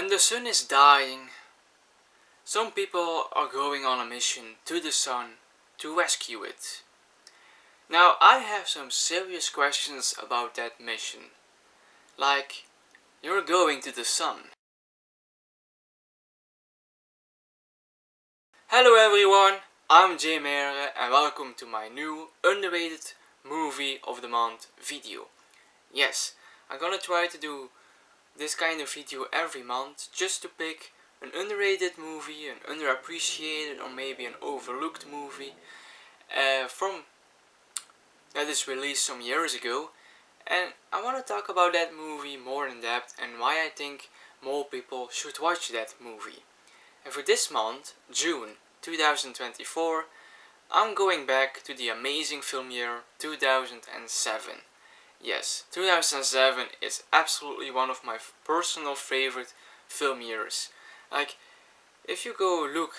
When the sun is dying, some people are going on a mission to the sun to rescue it. Now I have some serious questions about that mission. Like, you're going to the sun. Hello everyone, I'm Jay Mere and welcome to my new underrated movie of the month video. Yes, I'm gonna try to do this kind of video every month just to pick an underrated movie, an underappreciated or maybe an overlooked movie from that is released some years ago, and I want to talk about that movie more in depth and why I think more people should watch that movie. And for this month, June 2024, I'm going back to the amazing film year 2007. Yes, 2007 is absolutely one of my personal favorite film years. Like, if you go look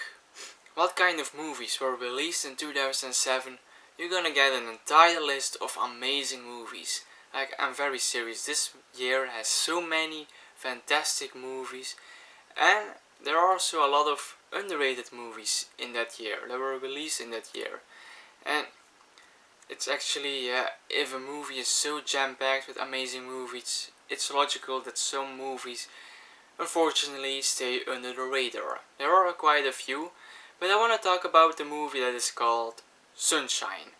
what kind of movies were released in 2007, you're gonna get an entire list of amazing movies. Like, I'm very serious, this year has so many fantastic movies, and there are also a lot of underrated movies in that year that were released in that year. And it's actually, if a movie is so jam-packed with amazing movies, it's logical that some movies unfortunately stay under the radar. There are quite a few, but I want to talk about the movie that is called Sunshine.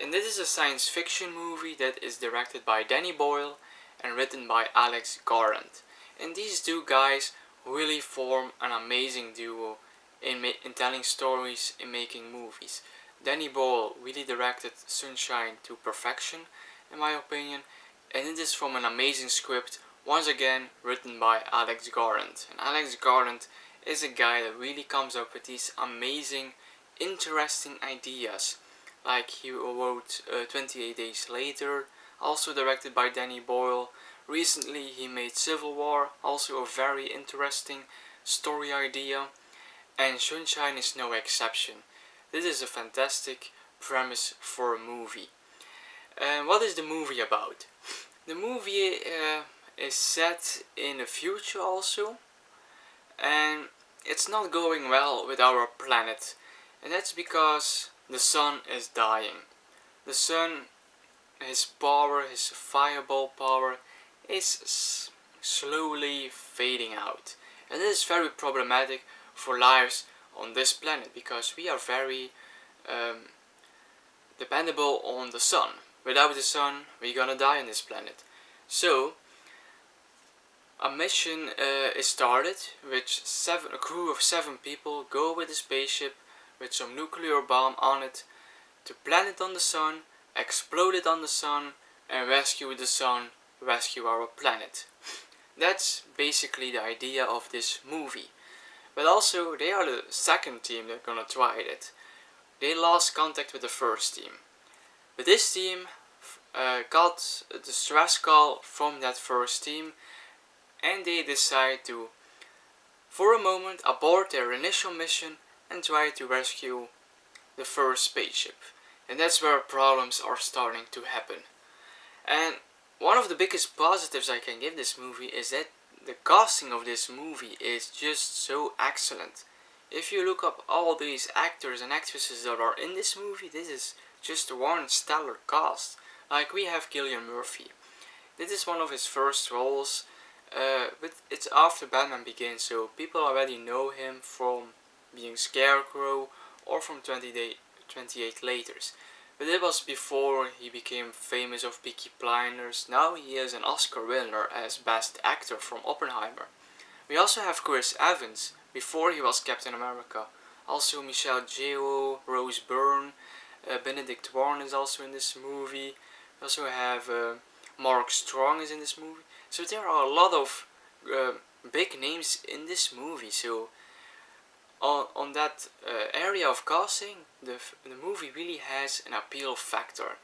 And this is a science fiction movie that is directed by Danny Boyle and written by Alex Garland. And these two guys really form an amazing duo in telling stories, in making movies. Danny Boyle really directed Sunshine to perfection, in my opinion, and it is from an amazing script, once again written by Alex Garland. And Alex Garland is a guy that really comes up with these amazing, interesting ideas. Like, he wrote 28 Days Later, also directed by Danny Boyle. Recently he made Civil War, also a very interesting story idea, and Sunshine is no exception. This is a fantastic premise for a movie. And what is the movie about? The movie is set in the future also, and it's not going well with our planet, and that's because the sun is dying. The sun, his power, his fireball power, is slowly fading out, and this is very problematic for lives on this planet because we are very dependable on the sun. Without the sun, we're gonna die on this planet. So a mission is started, which a crew of 7 people go with a spaceship with some nuclear bomb on it to plant it on the sun, explode it on the sun, and rescue the sun, rescue our planet. That's basically the idea of this movie. But also, they are the second team that gonna try it. They lost contact with the first team. But this team got the stress call from that first team, and they decide to, for a moment, abort their initial mission and try to rescue the first spaceship. And that's where problems are starting to happen. And one of the biggest positives I can give this movie is that the casting of this movie is just so excellent. If you look up all these actors and actresses that are in this movie, this is just one stellar cast. Like, we have Cillian Murphy. This is one of his first roles, but it's after Batman Begins, so people already know him from being Scarecrow or from 28 Laters. But it was before he became famous of Peaky Blinders. Now he is an Oscar winner as Best Actor from Oppenheimer. We also have Chris Evans, before he was Captain America. Also Michelle Yeoh, Rose Byrne, Benedict Wong is also in this movie. We also have Mark Strong is in this movie. So there are a lot of big names in this movie. So on that area of casting, the movie really has an appeal factor.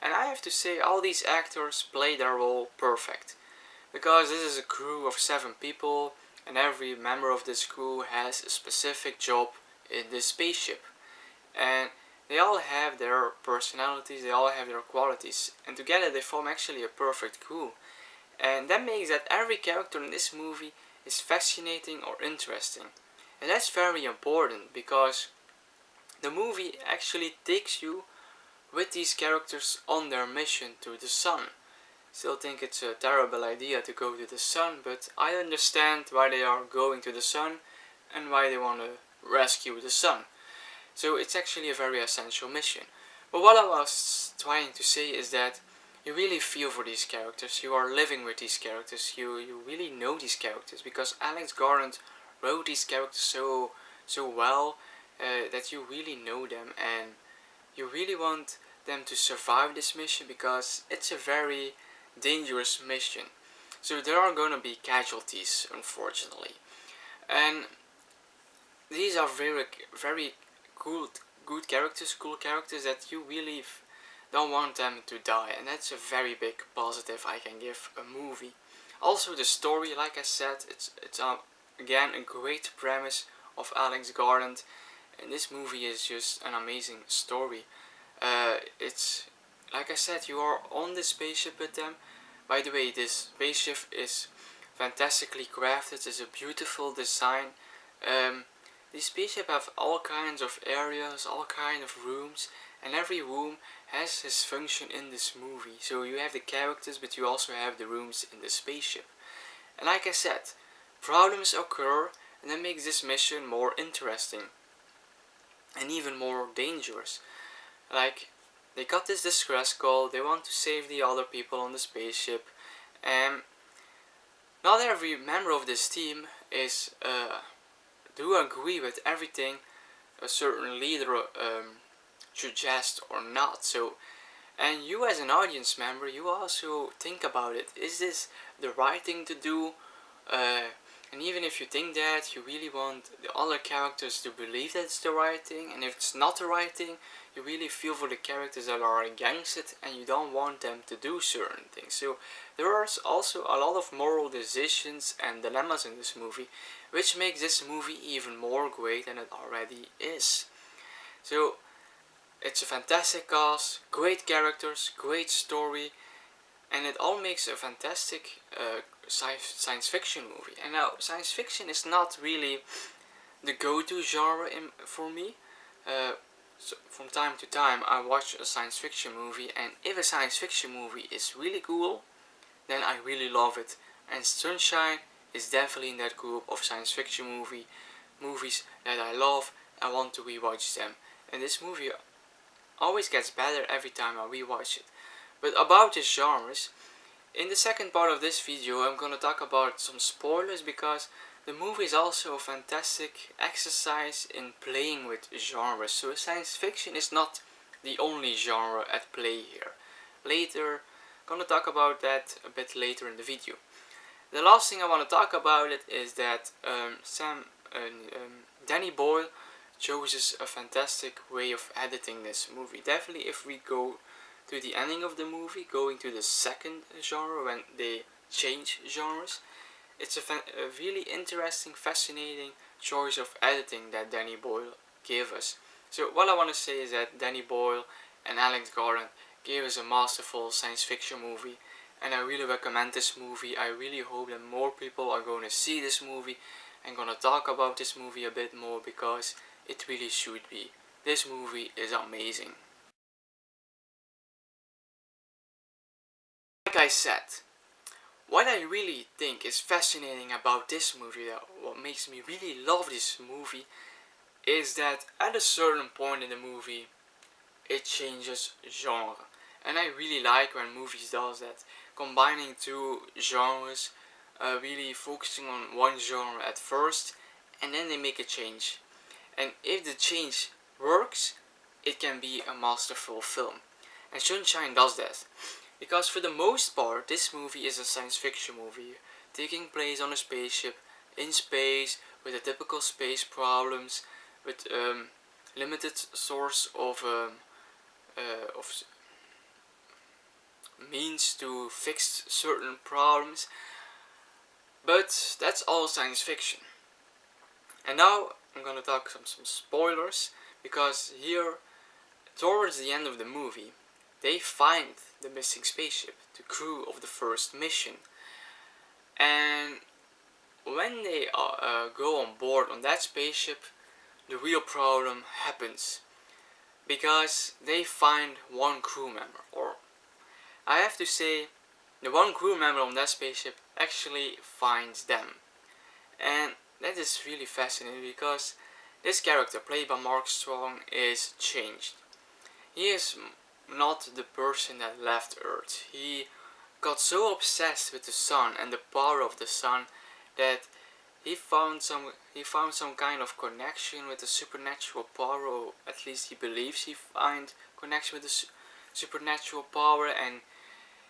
And I have to say, all these actors play their role perfect. Because this is a crew of 7 people, and every member of this crew has a specific job in this spaceship. And they all have their personalities, they all have their qualities, and together they form actually a perfect crew. And that makes that every character in this movie is fascinating or interesting. And that's very important because the movie actually takes you with these characters on their mission to the sun. Still think it's a terrible idea to go to the sun, but I understand why they are going to the sun and why they want to rescue the sun. So it's actually a very essential mission. But what I was trying to say is that you really feel for these characters, you are living with these characters, you really know these characters, because Alex Garland wrote these characters so well that you really know them, and you really want them to survive this mission because it's a very dangerous mission. So there are gonna be casualties, unfortunately, and these are very good characters, cool characters that you really don't want them to die, and that's a very big positive I can give a movie. Also the story, like I said, it's again a great premise of Alex Garland, and this movie is just an amazing story. It's like I said, you are on the spaceship with them. By the way, this spaceship is fantastically crafted. It's a beautiful design. These spaceships have all kinds of areas, all kinds of rooms, and every room has its function in this movie. So you have the characters, but you also have the rooms in the spaceship. And like I said, problems occur, and that makes this mission more interesting and even more dangerous. Like, they got this distress call, they want to save the other people on the spaceship, and not every member of this team is do agree with everything a certain leader suggests or not. So, and you as an audience member, you also think about it. Is this the right thing to do? And even if you think that, you really want the other characters to believe that it's the right thing, and if it's not the right thing, you really feel for the characters that are against it, and you don't want them to do certain things. So there are also a lot of moral decisions and dilemmas in this movie, which makes this movie even more great than it already is. So it's a fantastic cast, great characters, great story, and it all makes a fantastic science fiction movie. And now, science fiction is not really the go-to genre for me. So from time to time I watch a science fiction movie, and if a science fiction movie is really cool, then I really love it. And Sunshine is definitely in that group of science fiction movies that I love. I want to rewatch them. And this movie always gets better every time I rewatch it. But about these genres, in the second part of this video I'm gonna talk about some spoilers, because the movie is also a fantastic exercise in playing with genres. So science fiction is not the only genre at play here. Later, I'm gonna talk about that a bit later in the video. The last thing I want to talk about it is that Danny Boyle chooses a fantastic way of editing this movie. Definitely if we go to the ending of the movie, going to the second genre when they change genres, it's a really interesting, fascinating choice of editing that Danny Boyle gave us. So what I want to say is that Danny Boyle and Alex Garland gave us a masterful science fiction movie, and I really recommend this movie. I really hope that more people are going to see this movie and going to talk about this movie a bit more, because it really should be. This movie is amazing. Like I said, what I really think is fascinating about this movie, what makes me really love this movie, is that at a certain point in the movie, it changes genre. And I really like when movies does that, combining two genres, really focusing on one genre at first, and then they make a change. And if the change works, it can be a masterful film. And Sunshine does that. Because for the most part, this movie is a science fiction movie, taking place on a spaceship, in space, with the typical space problems, with limited source of means to fix certain problems. But that's all science fiction. And now I'm gonna talk some spoilers, because here, towards the end of the movie, they find the missing spaceship, the crew of the first mission. And when they go on board on that spaceship, the real problem happens. Because they find one crew member, or I have to say, the one crew member on that spaceship actually finds them. And that is really fascinating because this character, played by Mark Strong, is changed. He is not the person that left Earth. He got so obsessed with the sun and the power of the sun that he found some kind of connection with the supernatural power, or at least he believes he find connection with the supernatural power, and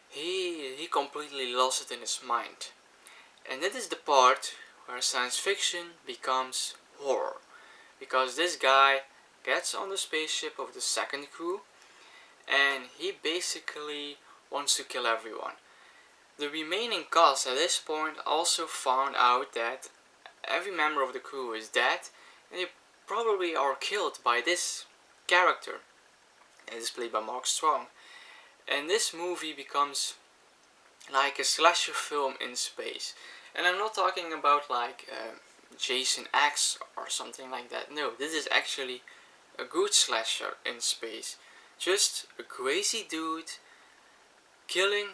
he completely lost it in his mind. And that is the part where science fiction becomes horror, because this guy gets on the spaceship of the second crew and he basically wants to kill everyone. The remaining cast at this point also found out that every member of the crew is dead, and they probably are killed by this character. It is played by Mark Strong. And this movie becomes like a slasher film in space. And I'm not talking about like Jason X or something like that. No, this is actually a good slasher in space. Just a crazy dude killing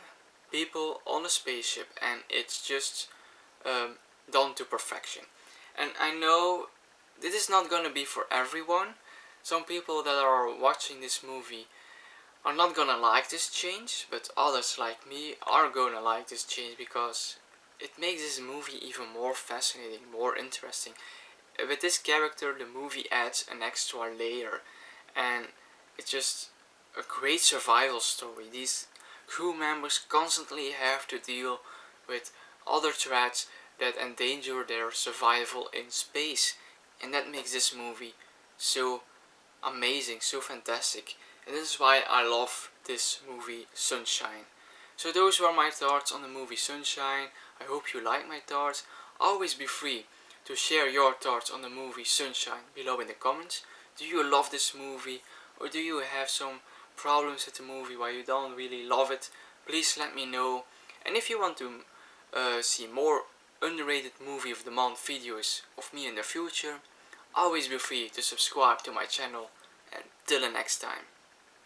people on a spaceship, and it's just done to perfection. And I know this is not gonna be for everyone. Some people that are watching this movie are not gonna like this change, but others like me are gonna like this change because it makes this movie even more fascinating, more interesting. With this character, the movie adds an extra layer, and it's just a great survival story. These crew members constantly have to deal with other threats that endanger their survival in space, and that makes this movie so amazing, so fantastic. And this is why I love this movie Sunshine. So those were my thoughts on the movie Sunshine. I hope you like my thoughts. Always be free to share your thoughts on the movie Sunshine below in the comments. Do you love this movie, or do you have some problems with the movie why you don't really love it? Please let me know. And if you want to see more underrated movie of the month videos of me in the future, always be free to subscribe to my channel. And till the next time.